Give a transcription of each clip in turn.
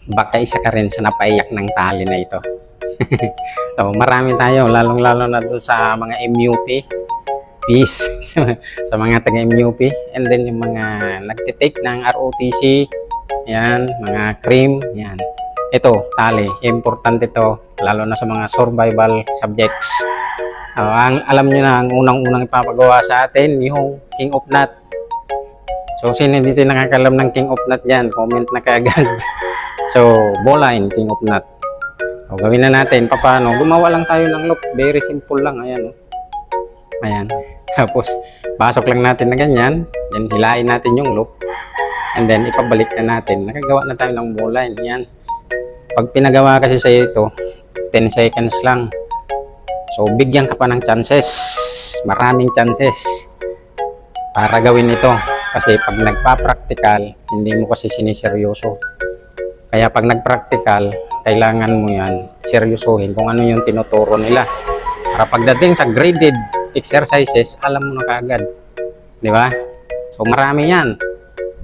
baka isa ka rin sa napaiyak ng tali na ito. So, marami tayo, lalong-lalo na doon sa mga MUP. Peace sa mga taga-MUP. And then yung mga nagtitake ng ROTC, yan, mga cream, yan. Ito, tali, importante ito, lalo na sa mga survival subjects. Alam nyo na, ang unang-unang ipapagawa sa atin, yung King of Knot. So, sino dito nakakalam ng King of Knot dyan? Comment na kaagad. So, bowline, King of Knot. So, gawin na natin, paano? Gumawa lang tayo ng loop, very simple lang, ayan. Ayan. Tapos, pasok lang natin na ganyan. Then, hilain natin yung loop. And then, ipabalik na natin. Nakagawa na tayo ng bowline. Yan. Pag pinagawa kasi sa ito, 10 seconds lang. So, bigyan ka pa ng chances. Maraming chances para gawin ito. Kasi pag nagpa-practical, hindi mo kasi siniseryoso. Kaya pag nag-practical, kailangan mo yan seryosohin kung ano yung tinuturo nila. Para pagdating sa graded exercises, alam mo na kaagad. Di ba? So, marami yan.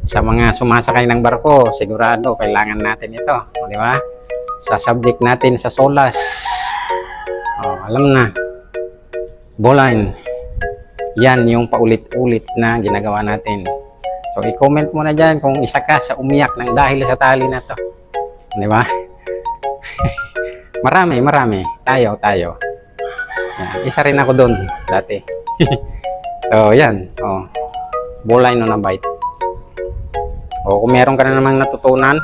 Sa mga sumasakay ng barko, sigurado, kailangan natin ito. Di ba? Sa subject natin, sa SOLAS. Alam na. Bowline. Yan yung paulit-ulit na ginagawa natin. So, i-comment mo na dyan kung isa ka sa umiyak ng dahil sa tali na to. Di ba? Marami. Tayo. Yan. Isa rin ako doon dati. So, yan. Bowline on a bite. Kung meron ka na namang natutunan,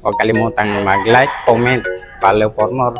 huwag kalimutang mag-like, comment, follow for more.